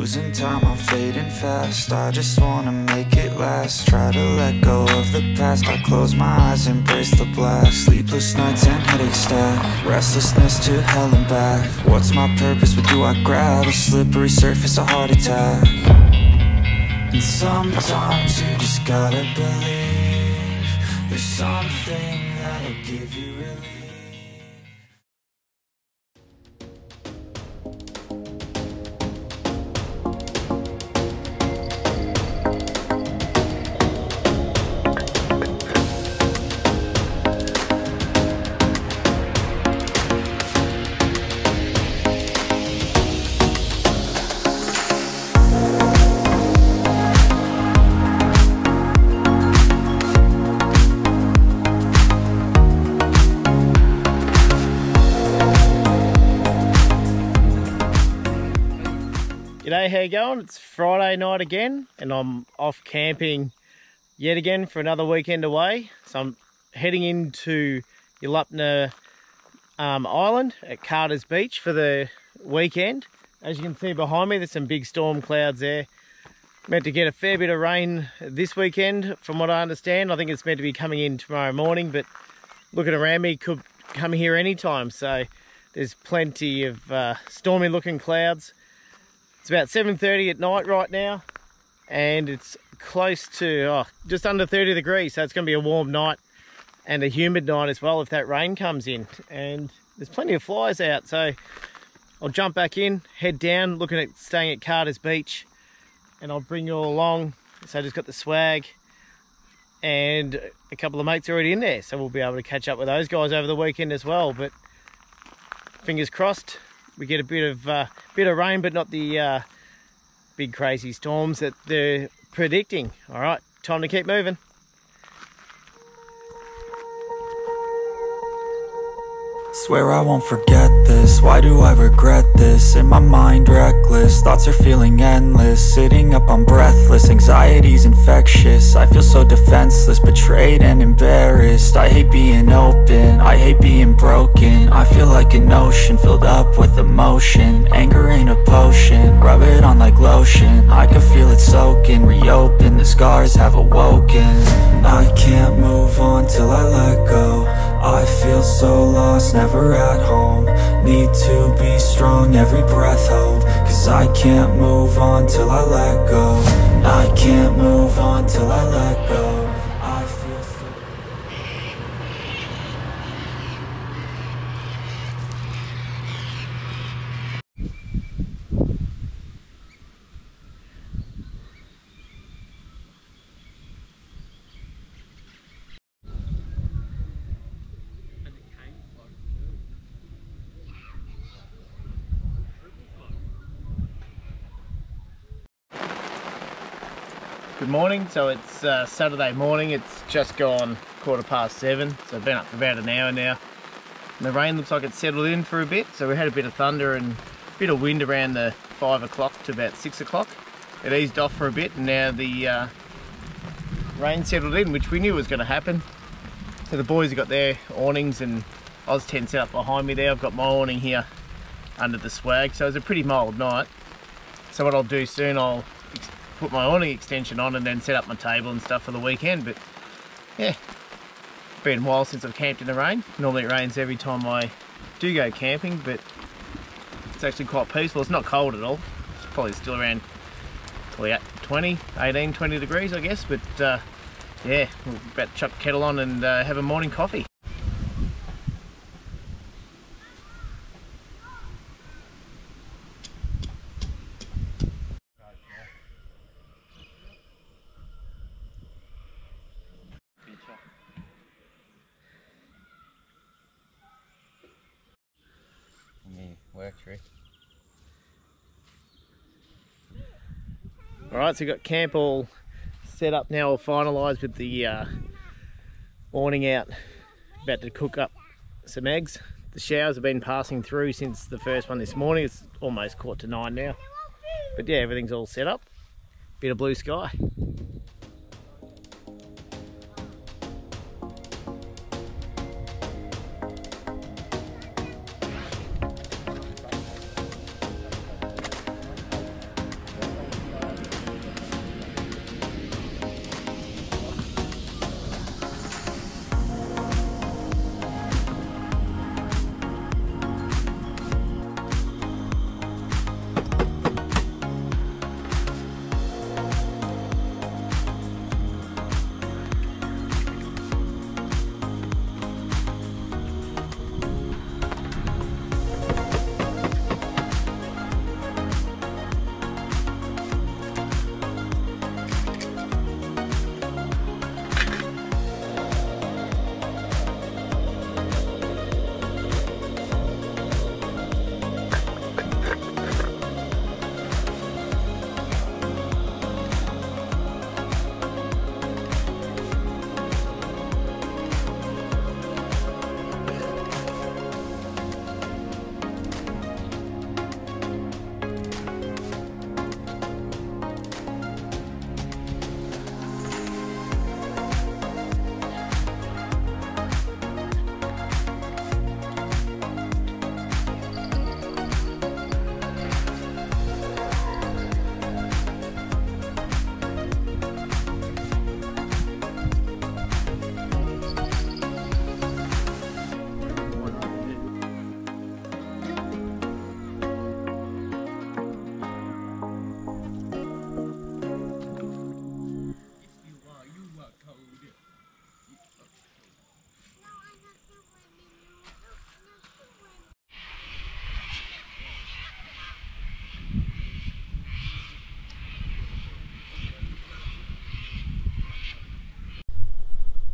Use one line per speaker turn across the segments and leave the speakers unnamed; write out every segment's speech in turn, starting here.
Losing time, I'm fading fast. I just wanna make it last. Try to let go of the past. I close my eyes, embrace the blast. Sleepless nights and headaches stack. Restlessness to hell and back. What's my purpose? What do I grab? A slippery surface, a heart attack. And sometimes you just gotta believe there's something that'll give you relief.
G'day, how you going? It's Friday night again and I'm off camping yet again for another weekend away. So I'm heading into Ulupna Island at Carter's Beach for the weekend. As you can see behind me, there's some big storm clouds there. Meant to get a fair bit of rain this weekend from what I understand. I think it's meant to be coming in tomorrow morning, but looking around me, could come here anytime. So there's plenty of stormy looking clouds. It's about 7:30 at night right now, and it's close to just under 30 degrees, so it's going to be a warm night and a humid night as well if that rain comes in. And there's plenty of flies out, so I'll jump back in, head down, looking at staying at Carter's Beach, and I'll bring you all along. So I just got the swag, and a couple of mates already in there, so we'll be able to catch up with those guys over the weekend as well. But fingers crossed we get a bit of rain, but not the big crazy storms that they're predicting. All right, time to keep moving.
Swear I won't forget this, why do I regret this? In my mind reckless, thoughts are feeling endless. Sitting up, I'm breathless, anxiety's infectious. I feel so defenseless, betrayed and embarrassed. I hate being open, I hate being broken. I feel like an ocean filled up with emotion. Anger ain't a potion, rub it on like lotion. I can feel it soaking, reopen, the scars have awoken. I can't move on till I let go. I feel so lost, never at home. Need to be strong, every breath hold. Cause I can't move on till I let go. I can't move on till I let go. I feel so...
Good morning. So it's Saturday morning. It's just gone 7:15, so I've been up for about an hour now. And the rain looks like it's settled in for a bit, so we had a bit of thunder and a bit of wind around the 5 o'clock to about 6 o'clock. It eased off for a bit, and now the rain settled in, which we knew was going to happen. So the boys have got their awnings and Oz tent set up behind me there. I've got my awning here under the swag, so it's a pretty mild night. So what I'll do soon, I'll put my awning extension on and then set up my table and stuff for the weekend. But yeah, been a while since I've camped in the rain. Normally it rains every time I do go camping, but it's actually quite peaceful. It's not cold at all. It's probably still around 18, 20 degrees I guess, but yeah, we're about to chuck the kettle on and have a morning coffee. Alright, so we've got camp all set up now, all finalised with the awning out, about to cook up some eggs. The showers have been passing through since the first one this morning. It's almost 8:45 now. But yeah, everything's all set up. Bit of blue sky.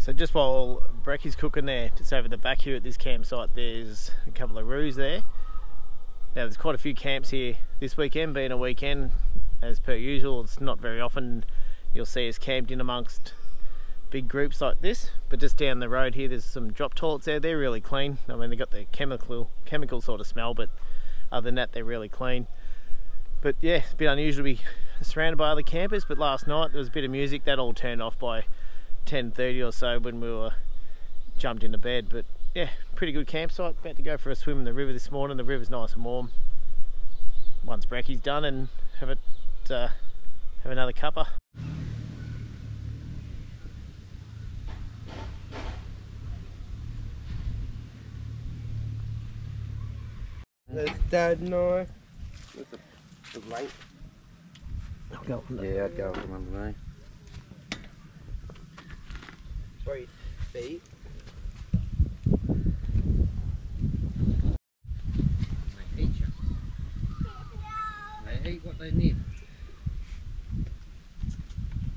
So just while Brecky's cooking there, just over the back here at this campsite, there's a couple of roos there. Now there's quite a few camps here this weekend, being a weekend as per usual. It's not very often you'll see us camped in amongst big groups like this, but just down the road here there's some drop toilets there. They're really clean. I mean, they've got the chemical sort of smell, but other than that they're really clean. But yeah, it's a bit unusual to be surrounded by other campers, but last night there was a bit of music that all turned off by 10:30 or so when we were jumped into bed. But yeah, pretty good campsite. About to go for a swim in the river this morning. The river's nice and warm. Once Brecky's done, and have another cuppa.
There's Dad and I. The length.
I'll go from
Yeah, I'd go from underneath. 3 feet. They eat you. They eat what they nip.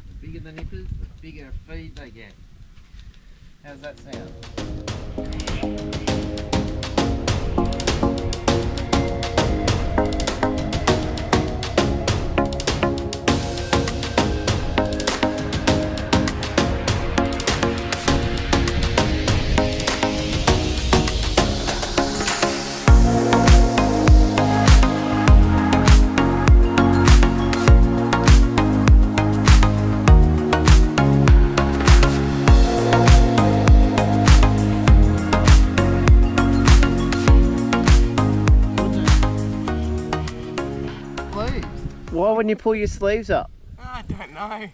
The bigger the nippers, the bigger feed they get. How's that sound?
Why wouldn't you pull your sleeves up?
I don't know.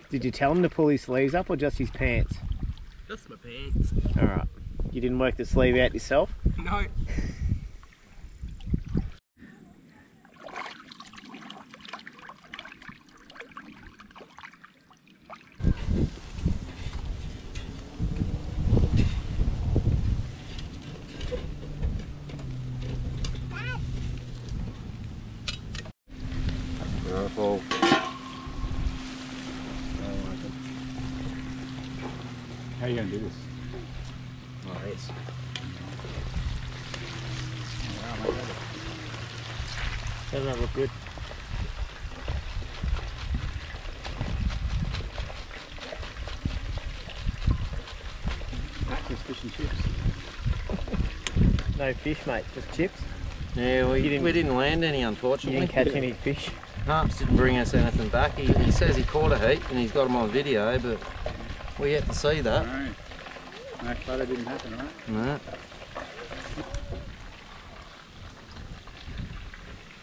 Did you tell him to pull his sleeves up or just his pants?
Just my pants.
Alright. You didn't work the sleeve out yourself?
No. Careful.
How are you going to do this?
Oh, yes.
Doesn't that look good?
Just fish and chips.
No fish, mate, just chips.
Yeah, we didn't land any,
You
unfortunately.
didn't catch any fish.
Harps didn't bring us anything back. He says he caught a heap and he's got them on video, but we yet to see that.
No. No, photo didn't happen, right?
No.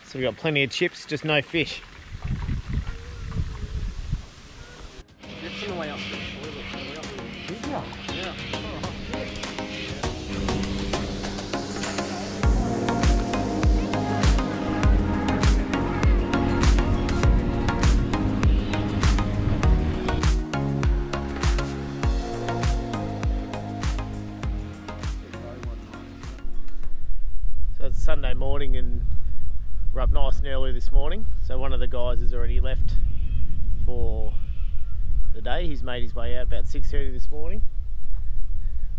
So we've got plenty of chips, just no fish.
It's on the way up.
So it's Sunday morning and we're up nice and early this morning. So one of the guys has already left for the day. He's made his way out about 6:30 this morning.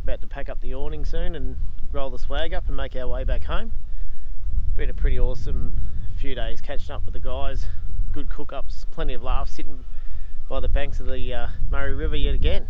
About to pack up the awning soon and roll the swag up and make our way back home. Been a pretty awesome few days catching up with the guys. Good cook-ups, plenty of laughs sitting by the banks of the Murray River yet again.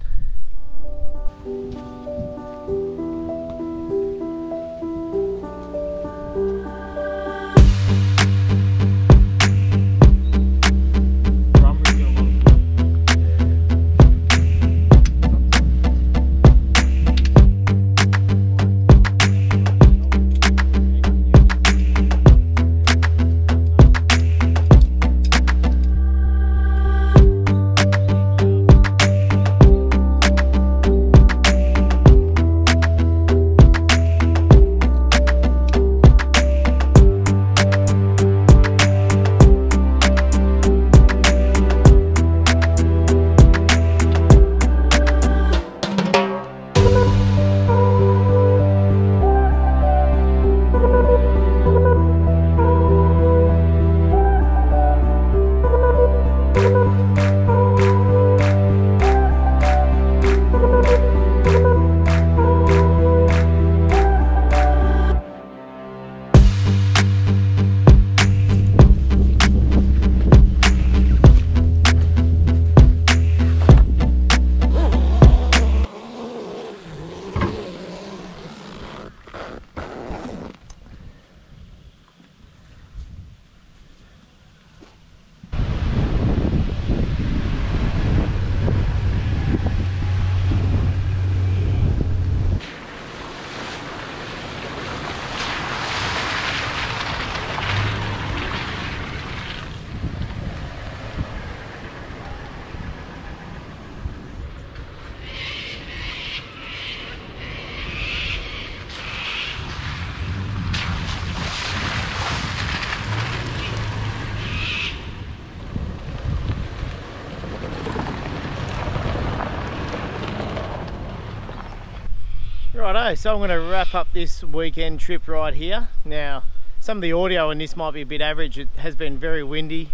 Righto, so I'm going to wrap up this weekend trip right here. Now, some of the audio in this might be a bit average. It has been very windy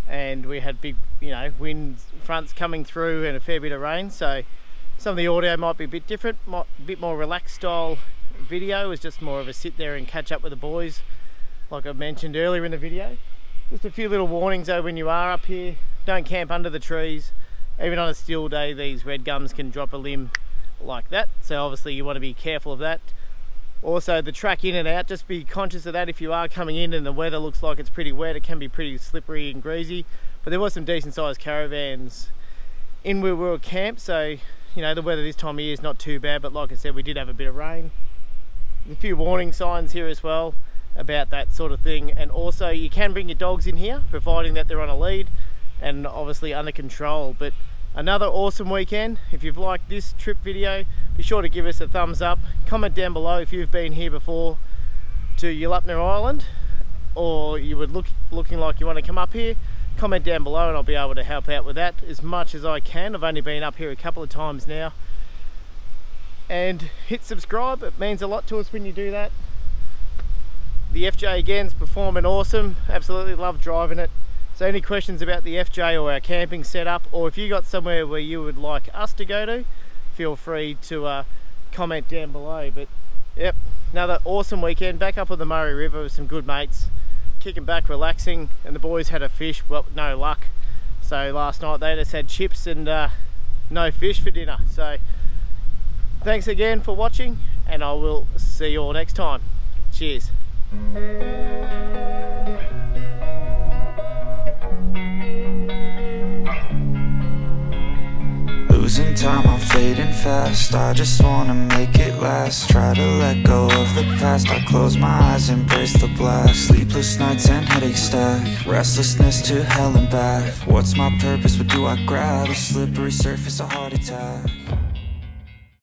and we had big, wind fronts coming through and a fair bit of rain. So some of the audio might be a bit different, a bit more relaxed style video. It was just more of a sit there and catch up with the boys, like I mentioned earlier in the video. Just a few little warnings though when you are up here. Don't camp under the trees. Even on a still day, these red gums can drop a limb like that, so obviously you want to be careful of that. Also the track in and out, just be conscious of that. If you are coming in and the weather looks like it's pretty wet, it can be pretty slippery and greasy, but there was some decent sized caravans in where we were camped, so the weather this time of year is not too bad. But like I said, we did have a bit of rain. There's a few warning signs here as well about that sort of thing. And also you can bring your dogs in here, providing that they're on a lead and obviously under control. But another awesome weekend. If you've liked this trip video, be sure to give us a thumbs up. Comment down below if you've been here before to Ulupna Island, or you would looking like you want to come up here. Comment down below and I'll be able to help out with that as much as I can. I've only been up here a couple of times now. And hit subscribe, it means a lot to us when you do that. The FJ again's performing awesome, absolutely love driving it. So any questions about the FJ or our camping setup, or if you got somewhere where you would like us to go to, feel free to comment down below. But yep, another awesome weekend back up on the Murray River with some good mates, kicking back, relaxing, and the boys had a fish, but no luck. So last night they just had chips and no fish for dinner. So thanks again for watching, and I will see you all next time. Cheers.
Losing time, I'm fading fast. I just wanna make it last. Try to let go of the past. I close my eyes, embrace the blast. Sleepless nights and headaches stack. Restlessness to hell and back. What's my purpose? What do I grab? A slippery surface, a heart attack.